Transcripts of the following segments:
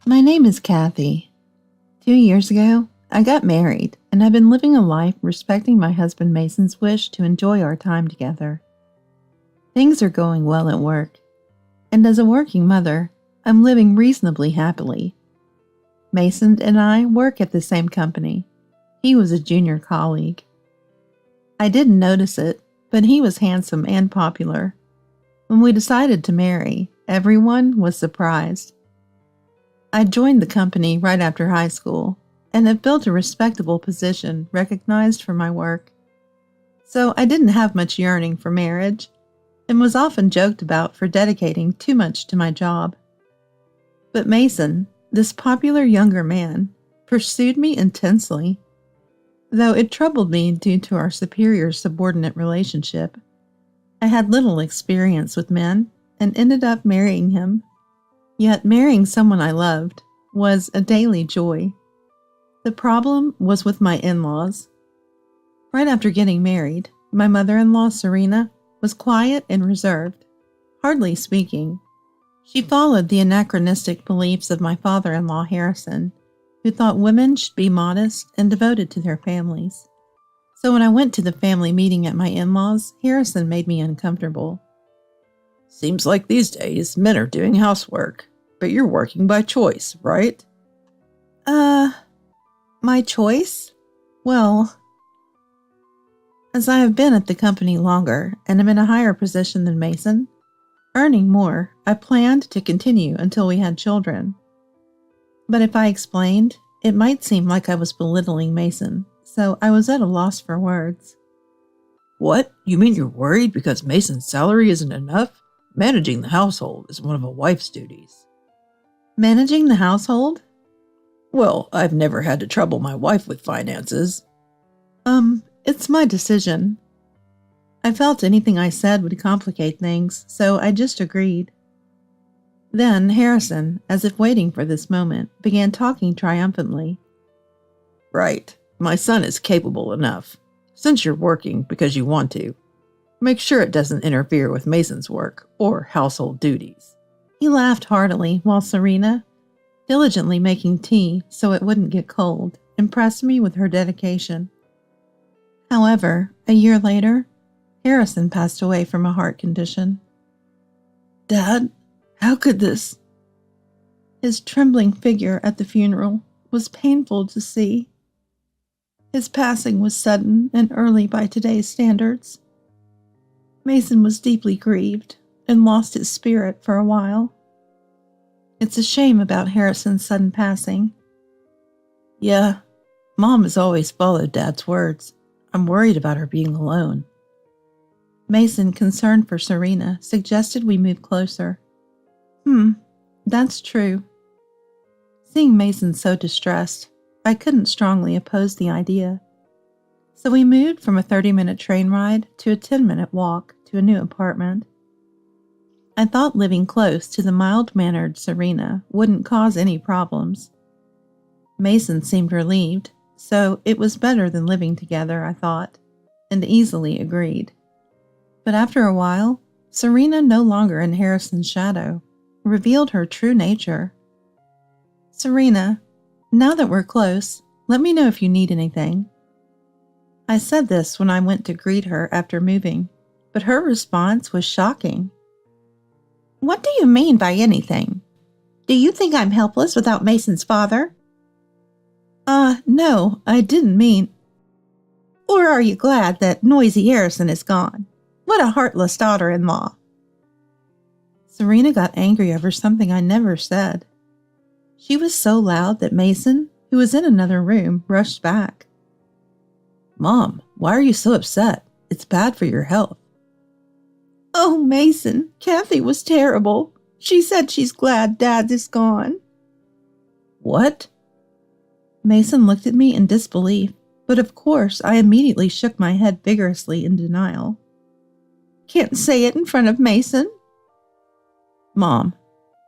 My name is Kathy. 2 years ago, I got married, and I've been living a life respecting my husband Mason's wish to enjoy our time together. Things are going well at work, and as a working mother, I'm living reasonably happily. Mason and I work at the same company. He was a junior colleague. I didn't notice it, but he was handsome and popular. When we decided to marry, everyone was surprised. I joined the company right after high school and have built a respectable position recognized for my work. So I didn't have much yearning for marriage and was often joked about for dedicating too much to my job. But Mason, this popular younger man, pursued me intensely. Though it troubled me due to our superior-subordinate relationship, I had little experience with men and ended up marrying him. Yet marrying someone I loved was a daily joy. The problem was with my in-laws. Right after getting married, my mother-in-law, Serena, was quiet and reserved, hardly speaking. She followed the anachronistic beliefs of my father-in-law, Harrison, who thought women should be modest and devoted to their families. So when I went to the family meeting at my in-laws, Harrison made me uncomfortable. Seems like these days men are doing housework, but you're working by choice, right? My choice? Well, as I have been at the company longer and am in a higher position than Mason, earning more, I planned to continue until we had children. But if I explained, it might seem like I was belittling Mason, so I was at a loss for words. What? You mean you're worried because Mason's salary isn't enough? Managing the household is one of a wife's duties. Managing the household? Well, I've never had to trouble my wife with finances. It's my decision. I felt anything I said would complicate things, so I just agreed. Then Harrison, as if waiting for this moment, began talking triumphantly. Right. My son is capable enough. Since you're working because you want to, make sure it doesn't interfere with Mason's work or household duties. He laughed heartily while Serena, diligently making tea so it wouldn't get cold, impressed me with her dedication. However, a year later, Harrison passed away from a heart condition. Dad, how could this? His trembling figure at the funeral was painful to see. His passing was sudden and early by today's standards. Mason was deeply grieved and lost his spirit for a while. It's a shame about Harrison's sudden passing. Yeah, Mom has always followed Dad's words. I'm worried about her being alone. Mason, concerned for Serena, suggested we move closer. That's true. Seeing Mason so distressed, I couldn't strongly oppose the idea. So we moved from a 30-minute train ride to a 10-minute walk to a new apartment. I thought living close to the mild-mannered Serena wouldn't cause any problems. Mason seemed relieved, so it was better than living together, I thought, and easily agreed. But after a while, Serena, no longer in Harrison's shadow, revealed her true nature. Serena, now that we're close, let me know if you need anything. I said this when I went to greet her after moving, but her response was shocking. What do you mean by anything? Do you think I'm helpless without Mason's father? No, I didn't mean. Or are you glad that noisy Harrison is gone? What a heartless daughter-in-law. Serena got angry over something I never said. She was so loud that Mason, who was in another room, rushed back. Mom, why are you so upset? It's bad for your health. Oh, Mason, Kathy was terrible. She said she's glad Dad is gone. What? Mason looked at me in disbelief, but of course I immediately shook my head vigorously in denial. Can't say it in front of Mason. Mom,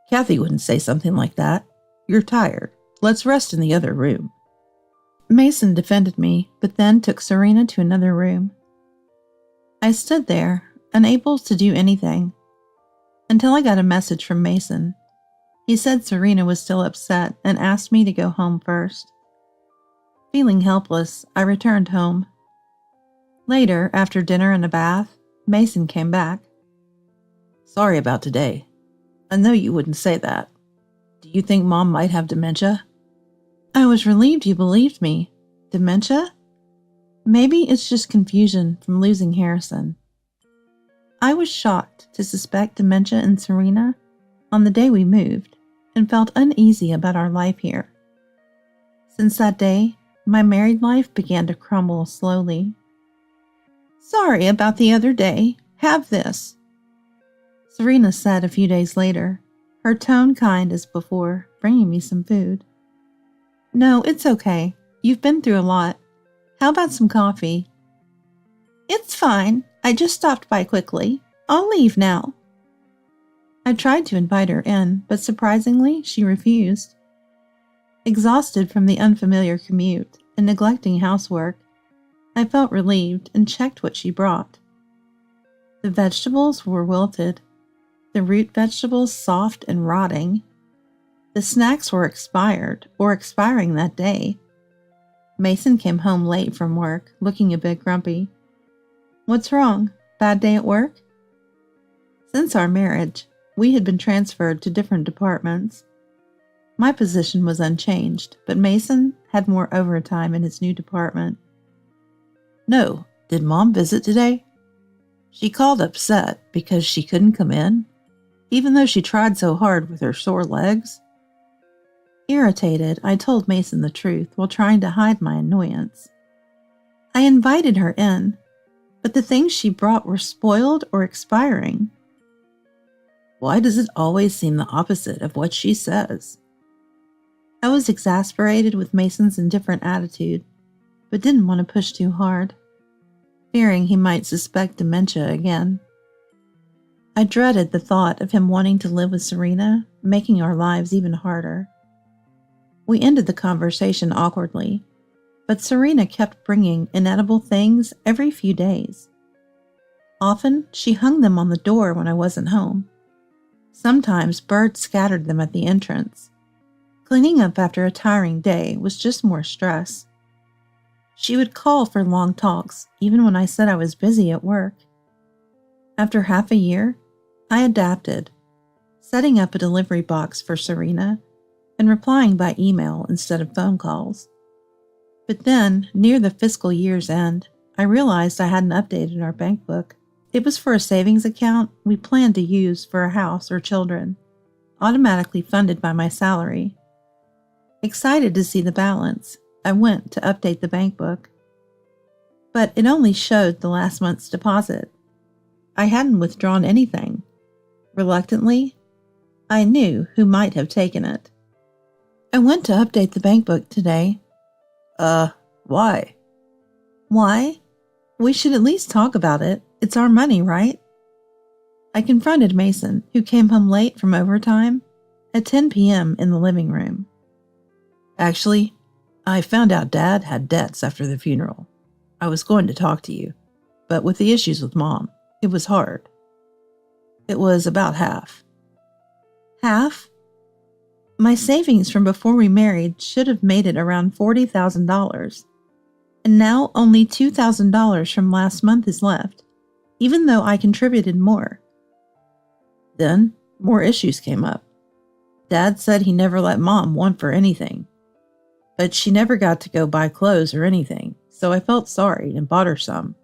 Kathy wouldn't say something like that. You're tired. Let's rest in the other room. Mason defended me, but then took Serena to another room. I stood there, unable to do anything, until I got a message from Mason. He said Serena was still upset and asked me to go home first. Feeling helpless, I returned home. Later, after dinner and a bath, Mason came back. Sorry about today. I know you wouldn't say that. Do you think Mom might have dementia? I was relieved you believed me. Dementia? Maybe it's just confusion from losing Harrison. I was shocked to suspect dementia in Serena on the day we moved and felt uneasy about our life here. Since that day, my married life began to crumble slowly. Sorry about the other day. Have this, Serena said a few days later, her tone kind as before, bringing me some food. No, it's okay. You've been through a lot. How about some coffee? It's fine. I just stopped by quickly. I'll leave now. I tried to invite her in, but surprisingly, she refused. Exhausted from the unfamiliar commute and neglecting housework, I felt relieved and checked what she brought. The vegetables were wilted, the root vegetables soft and rotting. The snacks were expired or expiring that day. Mason came home late from work, looking a bit grumpy. What's wrong? Bad day at work? Since our marriage, we had been transferred to different departments. My position was unchanged, but Mason had more overtime in his new department. No, did Mom visit today? She called upset because she couldn't come in, even though she tried so hard with her sore legs. Irritated, I told Mason the truth while trying to hide my annoyance. I invited her in, but the things she brought were spoiled or expiring. Why does it always seem the opposite of what she says? I was exasperated with Mason's indifferent attitude, but didn't want to push too hard, fearing he might suspect dementia again. I dreaded the thought of him wanting to live with Serena, making our lives even harder. We ended the conversation awkwardly, but Serena kept bringing inedible things every few days. Often, she hung them on the door when I wasn't home. Sometimes birds scattered them at the entrance. Cleaning up after a tiring day was just more stress. She would call for long talks, even when I said I was busy at work. After half a year, I adapted, setting up a delivery box for Serena and replying by email instead of phone calls. But then, near the fiscal year's end, I realized I hadn't updated our bank book. It was for a savings account we planned to use for a house or children, automatically funded by my salary. Excited to see the balance, I went to update the bank book. But it only showed the last month's deposit. I hadn't withdrawn anything. Reluctantly, I knew who might have taken it. I went to update the bank book today. Why? Why? We should at least talk about it. It's our money, right? I confronted Mason, who came home late from overtime, at 10 p.m. in the living room. Actually, I found out Dad had debts after the funeral. I was going to talk to you, but with the issues with Mom, it was hard. It was about half. Half? My savings from before we married should have made it around $40,000. And now only $2,000 from last month is left, even though I contributed more. Then, more issues came up. Dad said he never let Mom want for anything. But she never got to go buy clothes or anything, so I felt sorry and bought her some.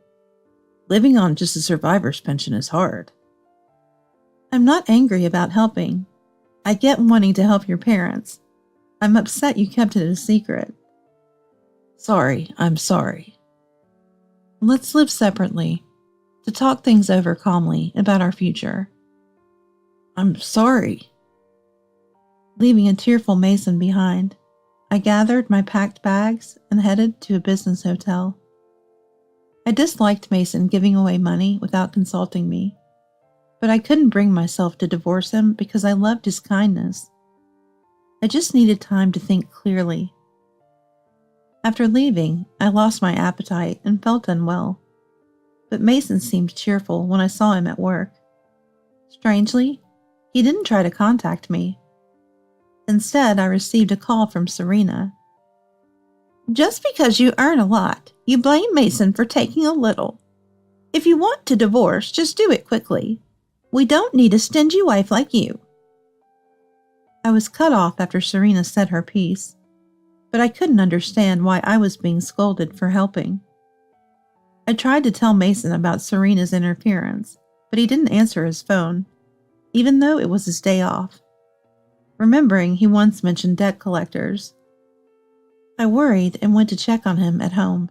Living on just a survivor's pension is hard. I'm not angry about helping. I get wanting to help your parents. I'm upset you kept it a secret. Sorry, I'm sorry. Let's live separately, to talk things over calmly about our future. I'm sorry. Leaving a tearful Mason behind, I gathered my packed bags and headed to a business hotel. I disliked Mason giving away money without consulting me, but I couldn't bring myself to divorce him because I loved his kindness. I just needed time to think clearly. After leaving, I lost my appetite and felt unwell, but Mason seemed cheerful when I saw him at work. Strangely, he didn't try to contact me. Instead, I received a call from Serena. Just because you earn a lot, you blame Mason for taking a little. If you want to divorce, just do it quickly. We don't need a stingy wife like you. I was cut off after Serena said her piece, but I couldn't understand why I was being scolded for helping. I tried to tell Mason about Serena's interference, but he didn't answer his phone, even though it was his day off, remembering he once mentioned debt collectors. I worried and went to check on him at home.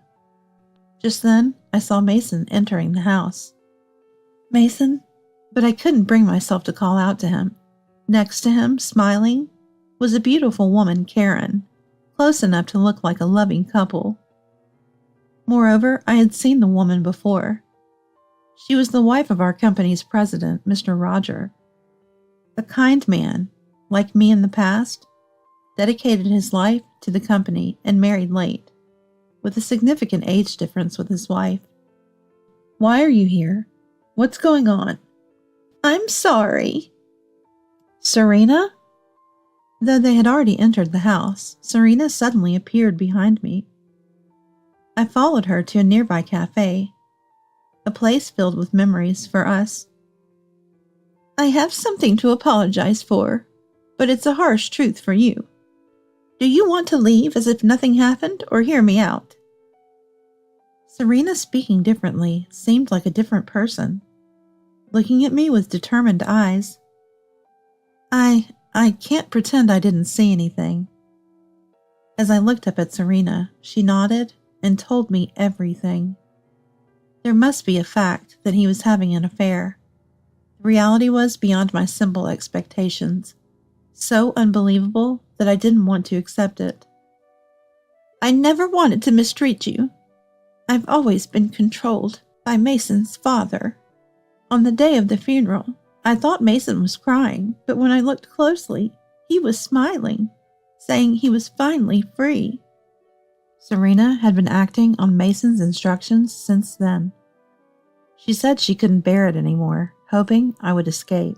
Just then, I saw Mason entering the house. Mason? But I couldn't bring myself to call out to him. Next to him, smiling, was a beautiful woman, Karen, close enough to look like a loving couple. Moreover, I had seen the woman before. She was the wife of our company's president, Mr. Roger. A kind man, like me in the past, dedicated his life to the company and married late, with a significant age difference with his wife. Why are you here? What's going on? I'm sorry. Serena? Though they had already entered the house, Serena suddenly appeared behind me. I followed her to a nearby cafe, a place filled with memories for us. I have something to apologize for, but it's a harsh truth for you. Do you want to leave as if nothing happened, or hear me out? Serena, speaking differently, seemed like a different person, looking at me with determined eyes. I can't pretend I didn't see anything. As I looked up at Serena, she nodded and told me everything. There must be a fact that he was having an affair. The reality was beyond my simple expectations, so unbelievable that I didn't want to accept it. I never wanted to mistreat you. I've always been controlled by Mason's father. On the day of the funeral, I thought Mason was crying, but when I looked closely, he was smiling, saying he was finally free. Serena had been acting on Mason's instructions since then. She said she couldn't bear it anymore, hoping I would escape.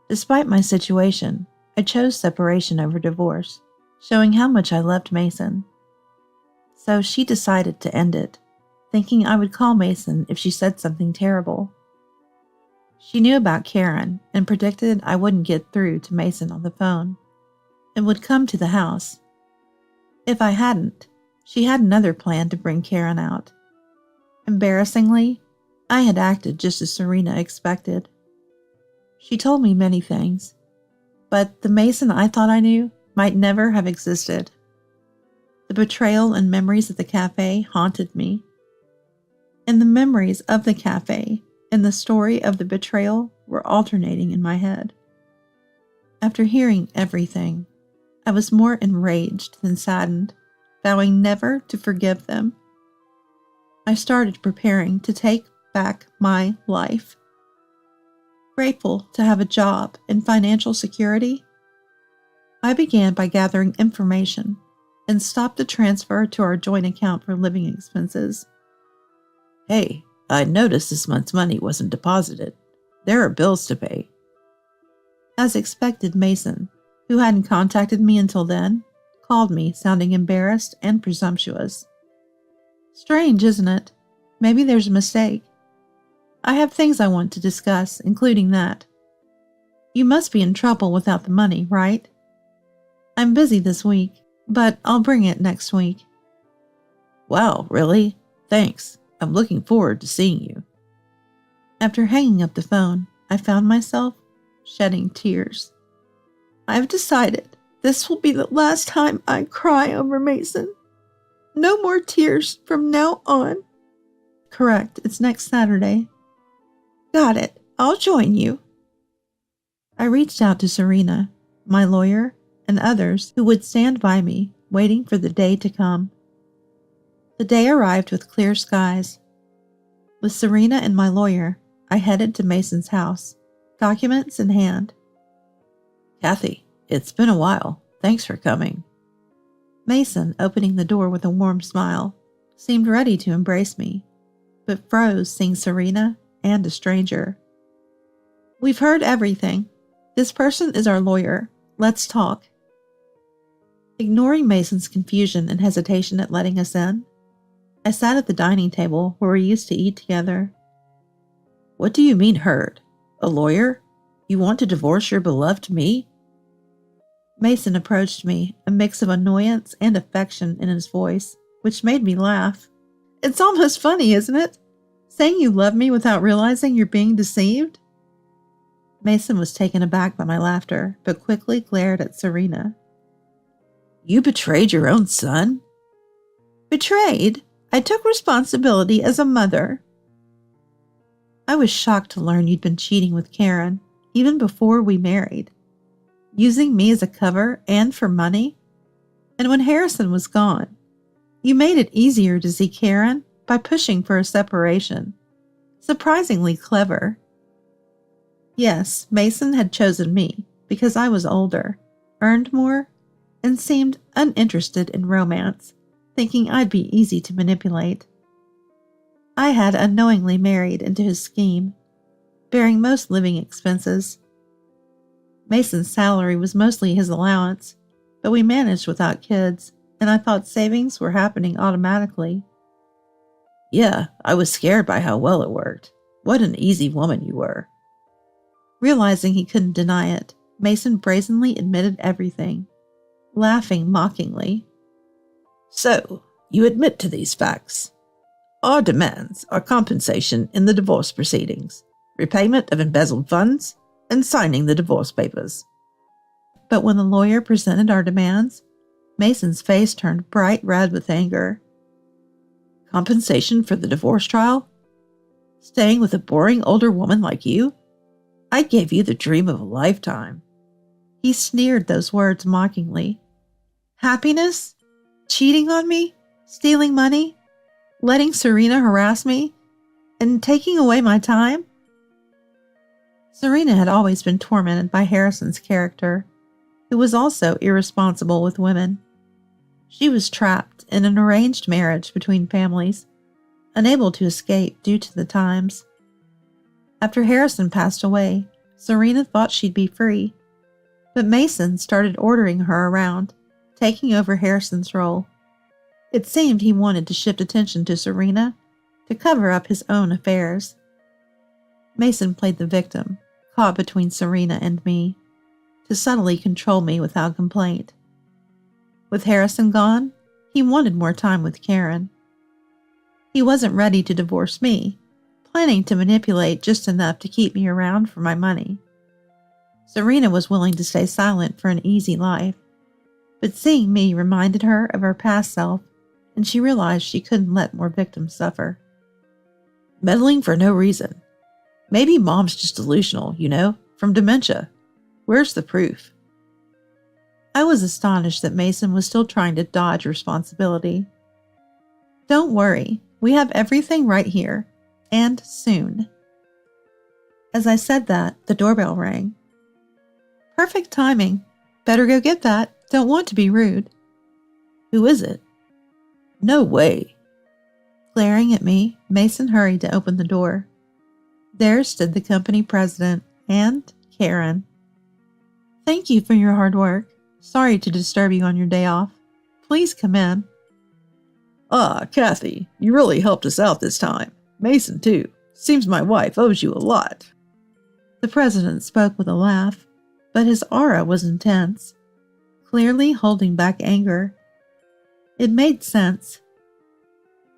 Despite my situation, I chose separation over divorce, showing how much I loved Mason. So she decided to end it, thinking I would call Mason if she said something terrible. She knew about Karen and predicted I wouldn't get through to Mason on the phone and would come to the house. If I hadn't, she had another plan to bring Karen out. Embarrassingly, I had acted just as Serena expected. She told me many things, but the Mason I thought I knew might never have existed. The betrayal and memories of the cafe haunted me. And the memories of the cafe and the story of the betrayal were alternating in my head. After hearing everything, I was more enraged than saddened, vowing never to forgive them. I started preparing to take back my life. Grateful to have a job and financial security, I began by gathering information and stopped the transfer to our joint account for living expenses. Hey, I noticed this month's money wasn't deposited. There are bills to pay. As expected, Mason, who hadn't contacted me until then, called me, sounding embarrassed and presumptuous. Strange, isn't it? Maybe there's a mistake. I have things I want to discuss, including that. You must be in trouble without the money, right? I'm busy this week, but I'll bring it next week. Wow, really? Thanks. I'm looking forward to seeing you. After hanging up the phone, I found myself shedding tears. I've decided this will be the last time I cry over Mason. No more tears from now on. Correct, it's next Saturday. Got it, I'll join you. I reached out to Serena, my lawyer, and others who would stand by me, waiting for the day to come. The day arrived with clear skies. With Serena and my lawyer, I headed to Mason's house, documents in hand. Kathy, it's been a while. Thanks for coming. Mason, opening the door with a warm smile, seemed ready to embrace me, but froze seeing Serena and a stranger. We've heard everything. This person is our lawyer, Let's talk. Ignoring Mason's confusion and hesitation at letting us in, I sat at the dining table where we used to eat together. What do you mean heard? A lawyer? You want to divorce your beloved me? Mason approached me, a mix of annoyance and affection in his voice, which made me laugh. It's almost funny, isn't it? Saying you love me without realizing you're being deceived? Mason was taken aback by my laughter, but quickly glared at Serena. You betrayed your own son? Betrayed? I took responsibility as a mother. I was shocked to learn you'd been cheating with Karen, even before we married. Using me as a cover and for money? And when Harrison was gone, you made it easier to see Karen by pushing for a separation. Surprisingly clever. Yes, Mason had chosen me because I was older, earned more, and seemed uninterested in romance, thinking I'd be easy to manipulate. I had unknowingly married into his scheme, bearing most living expenses. Mason's salary was mostly his allowance, but we managed without kids, and I thought savings were happening automatically. Yeah, I was scared by how well it worked. What an easy woman you were. Realizing he couldn't deny it, Mason brazenly admitted everything, laughing mockingly. So, you admit to these facts. Our demands are compensation in the divorce proceedings, repayment of embezzled funds, and signing the divorce papers. But when the lawyer presented our demands, Mason's face turned bright red with anger. Compensation for the divorce trial? Staying with a boring older woman like you? I gave you the dream of a lifetime. He sneered those words mockingly. Happiness? Cheating on me? Stealing money? Letting Serena harass me? And taking away my time? Serena had always been tormented by Harrison's character, who was also irresponsible with women. She was trapped in an arranged marriage between families, unable to escape due to the times. After Harrison passed away, Serena thought she'd be free, but Mason started ordering her around, taking over Harrison's role. It seemed he wanted to shift attention to Serena to cover up his own affairs. Mason played the victim, caught between Serena and me, to subtly control me without complaint. With Harrison gone, he wanted more time with Karen. He wasn't ready to divorce me, planning to manipulate just enough to keep me around for my money. Serena was willing to stay silent for an easy life, but seeing me reminded her of her past self, and she realized she couldn't let more victims suffer. Meddling for no reason. Maybe mom's just delusional, from dementia. Where's the proof? I was astonished that Mason was still trying to dodge responsibility. Don't worry, we have everything right here, and soon. As I said that, the doorbell rang. Perfect timing. Better go get that. Don't want to be rude. Who is it? No way. Glaring at me, Mason hurried to open the door. There stood the company president and Karen. Thank you for your hard work. Sorry to disturb you on your day off. Please come in. Ah, Kathy, you really helped us out this time. Mason, too. Seems my wife owes you a lot. The president spoke with a laugh, but his aura was intense, clearly holding back anger. It made sense.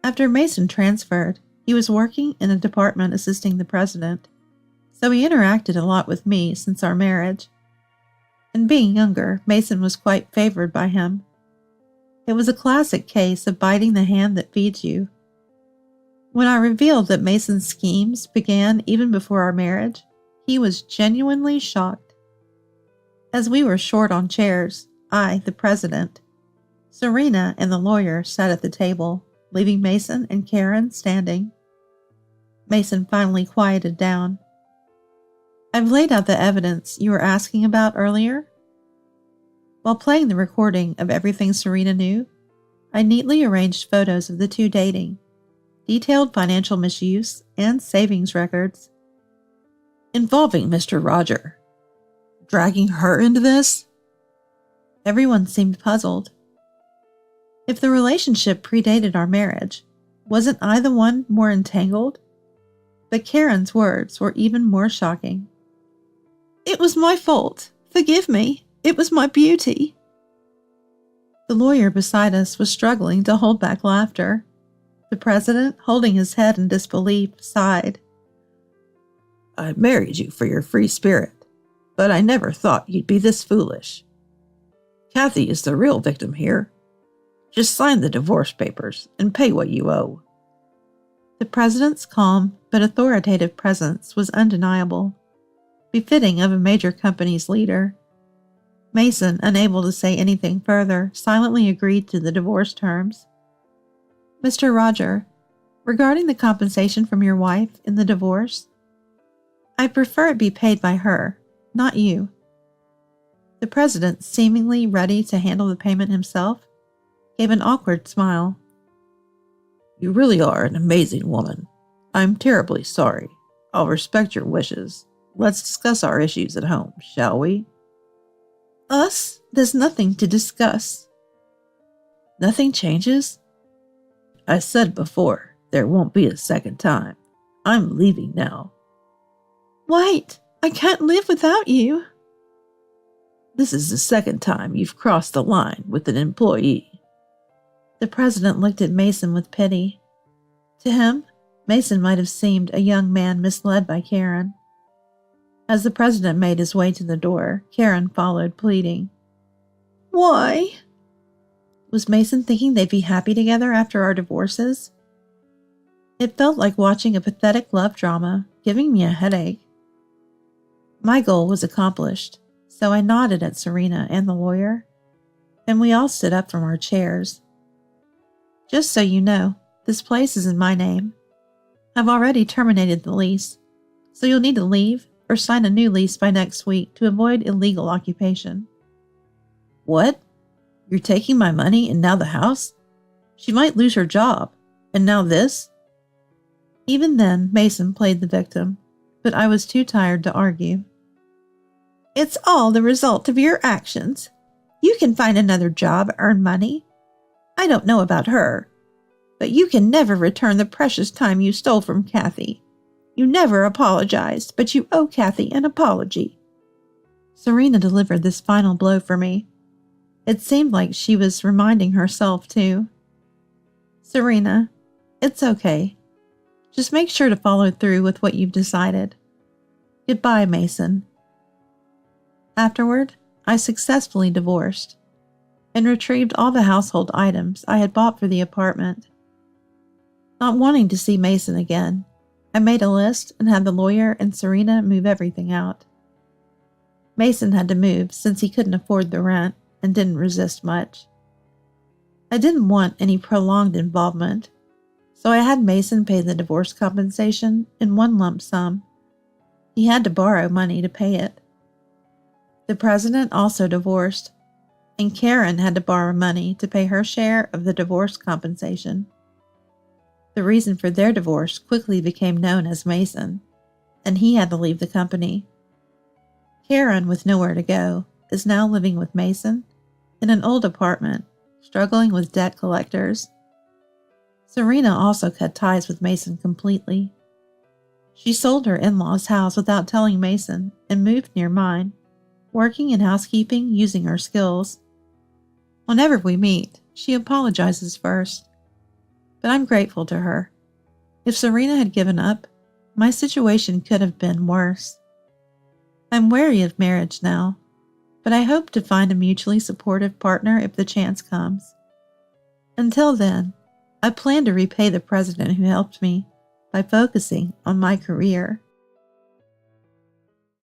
After Mason transferred, he was working in a department assisting the president, so he interacted a lot with me since our marriage. And being younger, Mason was quite favored by him. It was a classic case of biting the hand that feeds you. When I revealed that Mason's schemes began even before our marriage, he was genuinely shocked. As we were short on chairs, I, the president, Serena, and the lawyer sat at the table, leaving Mason and Karen standing. Mason finally quieted down. I've laid out the evidence you were asking about earlier. While playing the recording of everything Serena knew, I neatly arranged photos of the two dating, detailed financial misuse, and savings records. Involving Mr. Roger. Dragging her into this? Everyone seemed puzzled. If the relationship predated our marriage, wasn't I the one more entangled? But Karen's words were even more shocking. It was my fault. Forgive me. It was my beauty. The lawyer beside us was struggling to hold back laughter. The president, holding his head in disbelief, sighed. I married you for your free spirit, but I never thought you'd be this foolish. Kathy is the real victim here. Just sign the divorce papers and pay what you owe. The president's calm but authoritative presence was undeniable, befitting of a major company's leader. Mason, unable to say anything further, silently agreed to the divorce terms. Mr. Roger, regarding the compensation from your wife in the divorce, I prefer it be paid by her, not you. The president, seemingly ready to handle the payment himself, gave an awkward smile. You really are an amazing woman. I'm terribly sorry. I'll respect your wishes. Let's discuss our issues at home, shall we? Us? There's nothing to discuss. Nothing changes? I said before, there won't be a second time. I'm leaving now. Wait, I can't live without you. This is the second time you've crossed the line with an employee. The president looked at Mason with pity. To him, Mason might have seemed a young man misled by Karen. As the president made his way to the door, Karen followed, pleading. Why? Was Mason thinking they'd be happy together after our divorces? It felt like watching a pathetic love drama, giving me a headache. My goal was accomplished, so I nodded at Serena and the lawyer, and we all stood up from our chairs. Just so you know, this place is in my name. I've already terminated the lease, so you'll need to leave or sign a new lease by next week to avoid illegal occupation. What? You're taking my money and now the house? She might lose her job, and now this? Even then, Mason played the victim, but I was too tired to argue. It's all the result of your actions. You can find another job, earn money. I don't know about her, but you can never return the precious time you stole from Kathy. You never apologized, but you owe Kathy an apology. Serena delivered this final blow for me. It seemed like she was reminding herself, too. Serena, it's okay. Just make sure to follow through with what you've decided. Goodbye, Mason. Afterward, I successfully divorced and retrieved all the household items I had bought for the apartment. Not wanting to see Mason again, I made a list and had the lawyer and Serena move everything out. Mason had to move since he couldn't afford the rent and didn't resist much. I didn't want any prolonged involvement, so I had Mason pay the divorce compensation in one lump sum. He had to borrow money to pay it. The president also divorced, and Karen had to borrow money to pay her share of the divorce compensation. The reason for their divorce quickly became known as Mason, and he had to leave the company. Karen, with nowhere to go, is now living with Mason in an old apartment, struggling with debt collectors. Serena also cut ties with Mason completely. She sold her in-laws' house without telling Mason and moved near mine, working in housekeeping using her skills. Whenever we meet, she apologizes first, but I'm grateful to her. If Serena had given up, my situation could have been worse. I'm wary of marriage now, but I hope to find a mutually supportive partner if the chance comes. Until then, I plan to repay the president who helped me by focusing on my career.